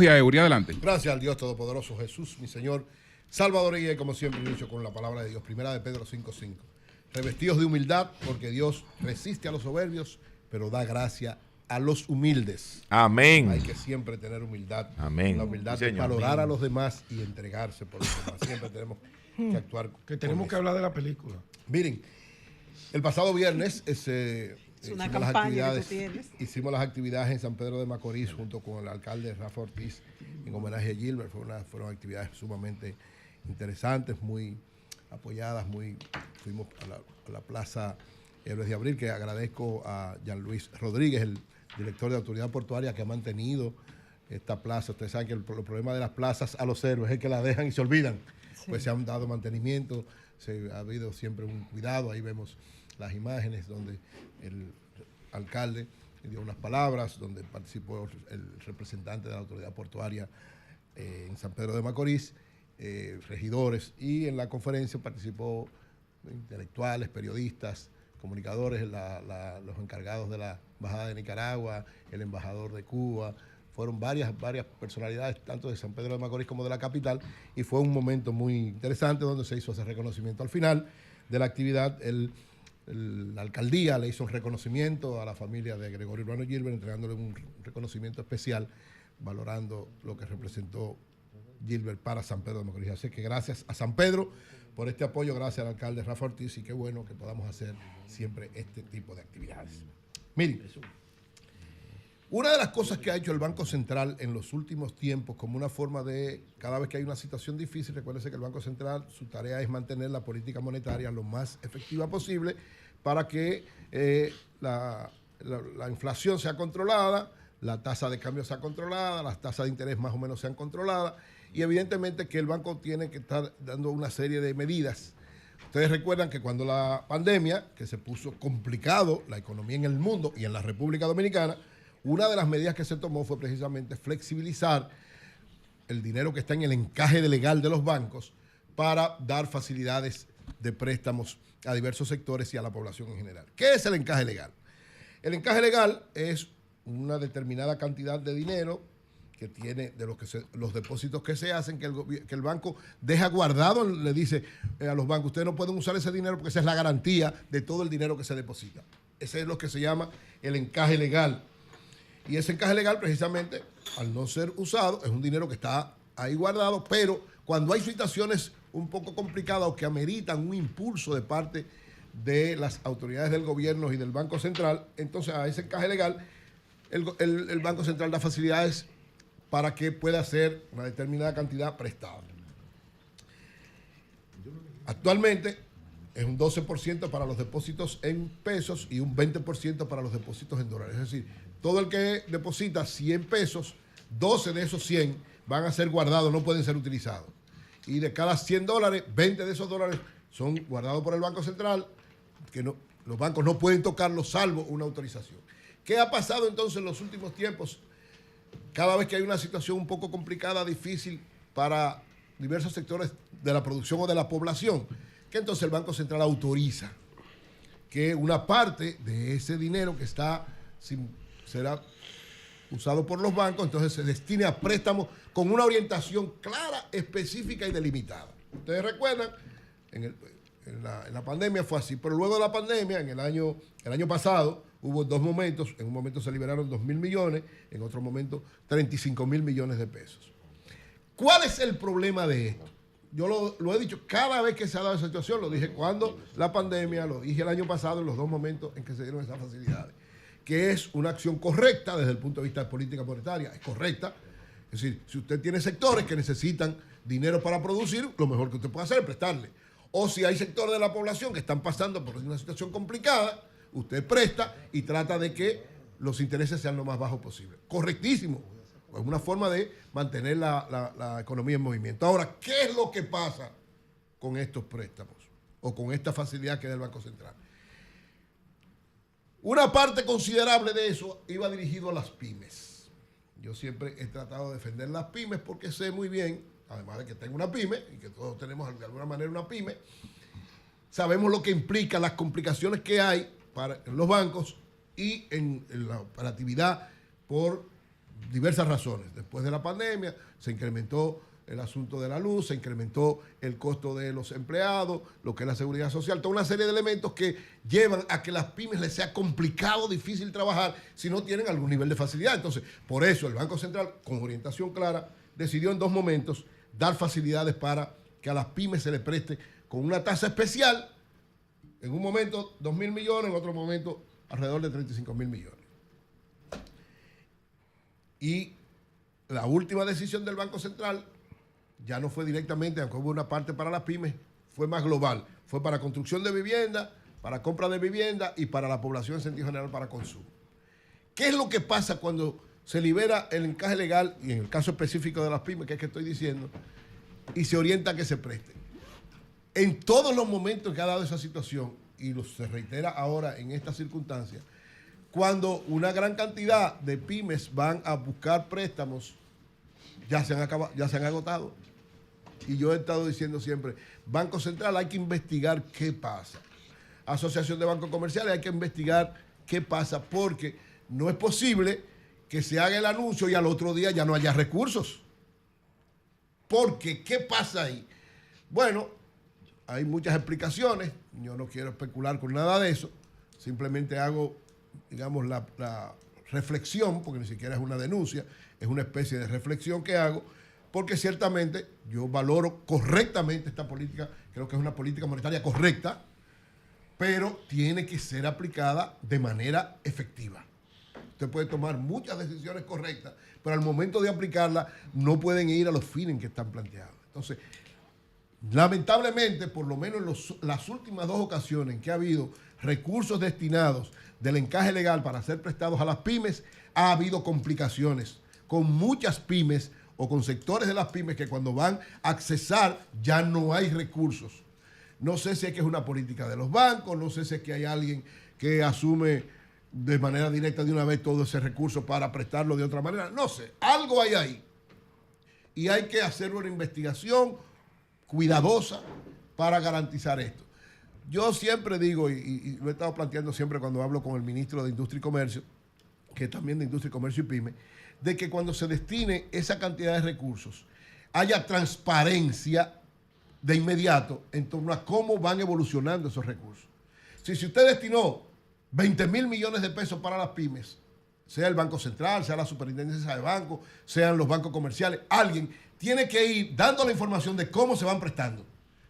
Eury, adelante. Gracias al Dios Todopoderoso Jesús, mi Señor, Salvador y Guía, como siempre he dicho con la palabra de Dios. Primera de Pedro 5:5. Revestidos de humildad, porque Dios resiste a los soberbios, pero da gracia a los humildes. Amén. Hay que siempre tener humildad. Amén. La humildad Sí, de señor. valorar Amén. a los demás y entregarse por los demás. Siempre tenemos que actuar. Que tenemos que hablar de la película. Miren, el pasado viernes Es una hicimos las campaña que tú actividades- tienes. hicimos las actividades en San Pedro de Macorís junto con el alcalde Rafa Ortiz en homenaje a Gilbert. Fueron actividades sumamente interesantes, muy apoyadas. Fuimos a la Plaza Héroes de Abril, que agradezco a Jean Luis Rodríguez, el director de Autoridad Portuaria, que ha mantenido esta plaza. Ustedes saben que el problema de las plazas a los héroes es que la dejan y se olvidan. Sí. Pues se han dado mantenimiento, ha habido siempre un cuidado. Ahí vemos las imágenes donde el alcalde dio unas palabras, donde participó el representante de la Autoridad Portuaria en San Pedro de Macorís, regidores, y en la conferencia participó intelectuales, periodistas, comunicadores, los encargados de la Embajada de Nicaragua, el embajador de Cuba. Fueron varias personalidades, tanto de San Pedro de Macorís como de la capital, y fue un momento muy interesante donde se hizo ese reconocimiento. Al final de la actividad, la alcaldía le hizo un reconocimiento a la familia de Gregorio Urbano Gilbert, entregándole un reconocimiento especial, valorando lo que representó Gilbert para San Pedro de Macorís. Así que gracias a San Pedro por este apoyo, gracias al alcalde Rafa Ortiz, y qué bueno que podamos hacer siempre este tipo de actividades. Miren, una de las cosas que ha hecho el Banco Central en los últimos tiempos, como una forma de, cada vez que hay una situación difícil, recuérdense que el Banco Central, su tarea es mantener la política monetaria lo más efectiva posible para que la inflación sea controlada, la tasa de cambio sea controlada, las tasas de interés más o menos sean controladas, y evidentemente que el banco tiene que estar dando una serie de medidas. Ustedes recuerdan que cuando la pandemia, que se puso complicado la economía en el mundo y en la República Dominicana, una de las medidas que se tomó fue precisamente flexibilizar el dinero que está en el encaje legal de los bancos para dar facilidades de préstamos a diversos sectores y a la población en general. ¿Qué es el encaje legal? El encaje legal es una determinada cantidad de dinero que tiene de los depósitos que se hacen, que el banco deja guardado, le dice a los bancos, ustedes no pueden usar ese dinero porque esa es la garantía de todo el dinero que se deposita. Ese es lo que se llama el encaje legal. Y ese encaje legal, precisamente, al no ser usado, es un dinero que está ahí guardado, pero cuando hay situaciones un poco complicadas o que ameritan un impulso de parte de las autoridades del gobierno y del Banco Central, entonces a ese encaje legal, el Banco Central da facilidades para que pueda ser una determinada cantidad prestada. Actualmente es un 12% para los depósitos en pesos y un 20% para los depósitos en dólares. Es decir, todo el que deposita 100 pesos, 12 de esos 100 van a ser guardados, no pueden ser utilizados. Y de cada 100 dólares, 20 de esos dólares son guardados por el Banco Central, que los bancos no pueden tocarlos salvo una autorización. ¿Qué ha pasado entonces en los últimos tiempos? Cada vez que hay una situación un poco complicada, difícil para diversos sectores de la producción o de la población, que entonces el Banco Central autoriza que una parte de ese dinero que será usado por los bancos, entonces se destine a préstamos con una orientación clara, específica y delimitada. Ustedes recuerdan, en la pandemia fue así, pero luego de la pandemia, el año pasado, hubo dos momentos. En un momento se liberaron 2.000 millones, en otro momento 35.000 millones de pesos. ¿Cuál es el problema de esto? Yo lo he dicho cada vez que se ha dado esa situación, lo dije cuando la pandemia, lo dije el año pasado en los dos momentos en que se dieron esas facilidades, que es una acción correcta desde el punto de vista de política monetaria, es correcta. Es decir, si usted tiene sectores que necesitan dinero para producir, lo mejor que usted puede hacer es prestarle. O si hay sectores de la población que están pasando por una situación complicada, usted presta y trata de que los intereses sean lo más bajos posible. Correctísimo. Es una forma de mantener la economía en movimiento. Ahora, ¿qué es lo que pasa con estos préstamos o con esta facilidad que da el Banco Central? Una parte considerable de eso iba dirigido a las pymes. Yo siempre he tratado de defender las pymes porque sé muy bien, además de que tengo una pyme y que todos tenemos de alguna manera una pyme, sabemos lo que implica, las complicaciones que hay en los bancos y en la operatividad por diversas razones. Después de la pandemia se incrementó el asunto de la luz, se incrementó el costo de los empleados, lo que es la seguridad social, toda una serie de elementos que llevan a que las pymes les sea complicado, difícil trabajar si no tienen algún nivel de facilidad. Entonces, por eso el Banco Central, con orientación clara, decidió en 2 momentos dar facilidades para que a las pymes se les preste con una tasa especial, en un momento 2.000 millones, en otro momento alrededor de 35.000 millones. Y la última decisión del Banco Central ya no fue directamente, aunque hubo una parte para las pymes, fue más global. Fue para construcción de vivienda, para compra de vivienda y para la población en sentido general para consumo. ¿Qué es lo que pasa cuando se libera el encaje legal, y en el caso específico de las pymes, que es que estoy diciendo, y se orienta a que se presten? En todos los momentos que ha dado esa situación, y se reitera ahora en estas circunstancias, cuando una gran cantidad de pymes van a buscar préstamos, ya se han agotado. Y yo he estado diciendo siempre, Banco Central hay que investigar qué pasa. Asociación de Bancos Comerciales hay que investigar qué pasa, porque no es posible que se haga el anuncio y al otro día ya no haya recursos. Porque, ¿qué pasa ahí? Bueno, hay muchas explicaciones, yo no quiero especular con nada de eso, simplemente hago, digamos, la reflexión, porque ni siquiera es una denuncia, es una especie de reflexión que hago, porque ciertamente yo valoro correctamente esta política, creo que es una política monetaria correcta, pero tiene que ser aplicada de manera efectiva. Usted puede tomar muchas decisiones correctas, pero al momento de aplicarla no pueden ir a los fines que están planteados. Entonces, lamentablemente, por lo menos en las últimas 2 ocasiones en que ha habido recursos destinados del encaje legal para ser prestados a las pymes, ha habido complicaciones con muchas pymes o con sectores de las pymes que cuando van a accesar ya no hay recursos. No sé si es que es una política de los bancos, no sé si es que hay alguien que asume de manera directa de una vez todo ese recurso para prestarlo de otra manera. No sé, algo hay ahí. Y hay que hacer una investigación cuidadosa para garantizar esto. Yo siempre digo, y lo he estado planteando siempre cuando hablo con el ministro de Industria y Comercio, que también de Industria y Comercio y Pyme, de que cuando se destine esa cantidad de recursos, haya transparencia de inmediato en torno a cómo van evolucionando esos recursos. Si usted destinó 20.000 millones de pesos para las pymes, sea el Banco Central, sea la Superintendencia de Bancos, sean los bancos comerciales, alguien tiene que ir dando la información de cómo se van prestando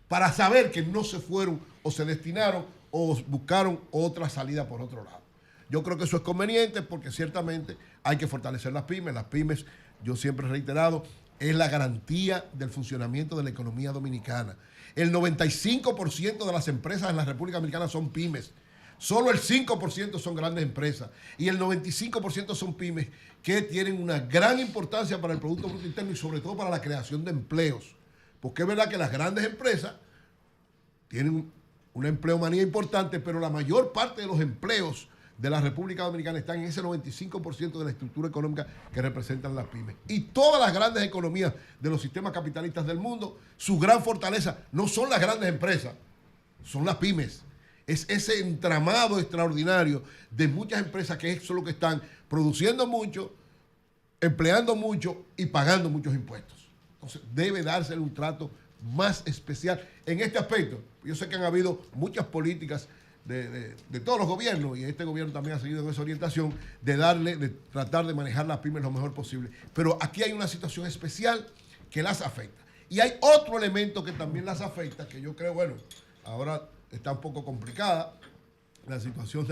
para saber que no se fueron o se destinaron o buscaron otra salida por otro lado. Yo creo que eso es conveniente porque ciertamente hay que fortalecer las pymes. Las pymes, yo siempre he reiterado, es la garantía del funcionamiento de la economía dominicana. El 95% de las empresas en la República Dominicana son pymes. Solo el 5% son grandes empresas y el 95% son pymes que tienen una gran importancia para el Producto Bruto Interno y sobre todo para la creación de empleos. Porque es verdad que las grandes empresas tienen una empleomanía importante, pero la mayor parte de los empleos de la República Dominicana están en ese 95% de la estructura económica que representan las pymes. Y todas las grandes economías de los sistemas capitalistas del mundo, su gran fortaleza no son las grandes empresas, son las pymes. Es ese entramado extraordinario de muchas empresas que son lo que están produciendo mucho, empleando mucho y pagando muchos impuestos. Entonces debe dársele un trato más especial en este aspecto. Yo sé que han habido muchas políticas de todos los gobiernos, y este gobierno también ha seguido en esa orientación, de tratar de manejar las pymes lo mejor posible. Pero aquí hay una situación especial que las afecta. Y hay otro elemento que también las afecta, que yo creo, bueno, ahora está un poco complicada la situación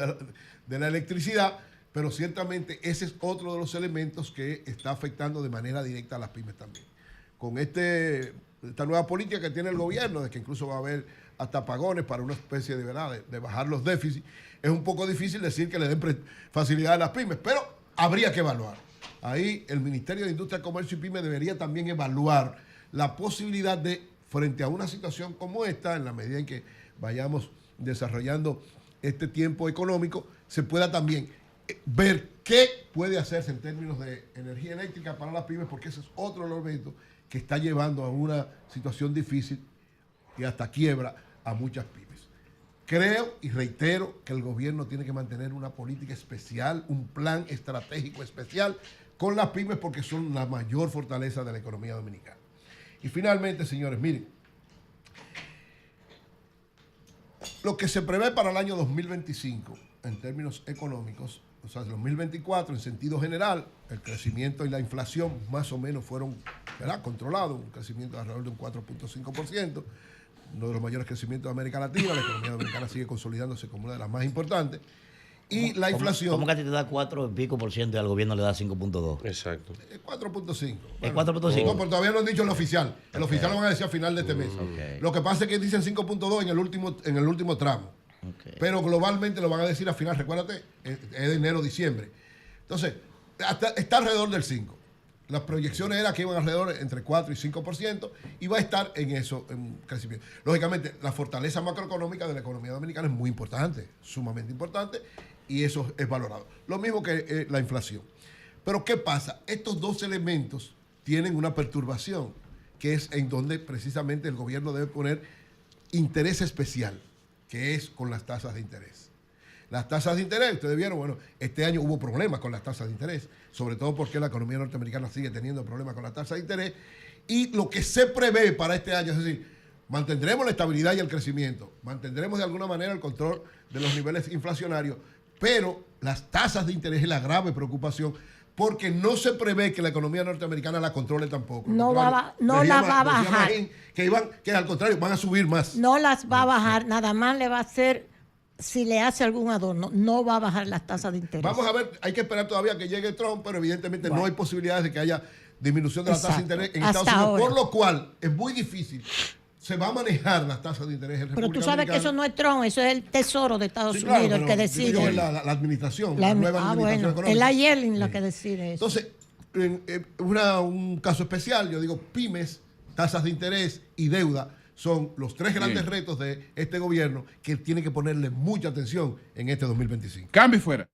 de la electricidad, pero ciertamente ese es otro de los elementos que está afectando de manera directa a las pymes también. Con esta nueva política que tiene el gobierno, de que incluso va a haber hasta apagones para una especie de bajar los déficits, es un poco difícil decir que le den facilidad a las pymes, pero habría que evaluar. Ahí el Ministerio de Industria, Comercio y Pyme debería también evaluar la posibilidad de, frente a una situación como esta, en la medida en que vayamos desarrollando este tiempo económico, se pueda también ver qué puede hacerse en términos de energía eléctrica para las pymes, porque ese es otro elemento que está llevando a una situación difícil y hasta quiebra a muchas pymes. Creo y reitero que el gobierno tiene que mantener una política especial, un plan estratégico especial con las pymes porque son la mayor fortaleza de la economía dominicana. Y finalmente, señores, miren, lo que se prevé para el año 2025 en términos económicos, o sea, 2024 en sentido general, el crecimiento y la inflación más o menos fueron, ¿verdad?, controlados, un crecimiento de alrededor de un 4.5%, uno de los mayores crecimientos de América Latina. La economía dominicana sigue consolidándose como una de las más importantes. Y la inflación... ¿Cómo que a ti te da 4 y pico % y al gobierno le da 5.2? Exacto. 4.5. ¿Es 4.5? No, pero todavía no han dicho el oficial. El oficial lo van a decir a final de este mes. Okay. Lo que pasa es que dicen 5.2 en el último tramo. Okay. Pero globalmente lo van a decir a final, recuérdate, es de enero, diciembre. Entonces, está alrededor del 5. Las proyecciones eran que iban alrededor entre 4 y 5% y va a estar en eso, en crecimiento. Lógicamente, la fortaleza macroeconómica de la economía dominicana es muy importante, sumamente importante, y eso es valorado. Lo mismo que la inflación. Pero ¿qué pasa? Estos dos elementos tienen una perturbación, que es en donde precisamente el gobierno debe poner interés especial, que es con las tasas de interés. Las tasas de interés, ustedes vieron, bueno, este año hubo problemas con las tasas de interés, sobre todo porque la economía norteamericana sigue teniendo problemas con las tasas de interés, y lo que se prevé para este año, es decir, mantendremos la estabilidad y el crecimiento, mantendremos de alguna manera el control de los niveles inflacionarios, pero las tasas de interés es la grave preocupación, porque no se prevé que la economía norteamericana la controle tampoco. No la va a bajar. Que al contrario, van a subir más. No las va a bajar, nada más le va a hacer, si le hace algún adorno, no va a bajar las tasas de interés. Vamos a ver, hay que esperar todavía que llegue Trump, pero evidentemente no hay posibilidades de que haya disminución de la tasa de interés en Estados Unidos, ahora. por lo cual es muy difícil. Se va a manejar las tasas de interés en República Pero tú sabes Dominicana. que eso no es Trump, eso es el Tesoro de Estados Sí, claro, Unidos el que pero decide. digo, la administración, la nueva administración económica. Es la Yellen la que decide eso. Entonces, un caso especial, yo digo, pymes, tasas de interés y deuda son los tres grandes retos de este gobierno que tiene que ponerle mucha atención en este 2025. Cambio y fuera.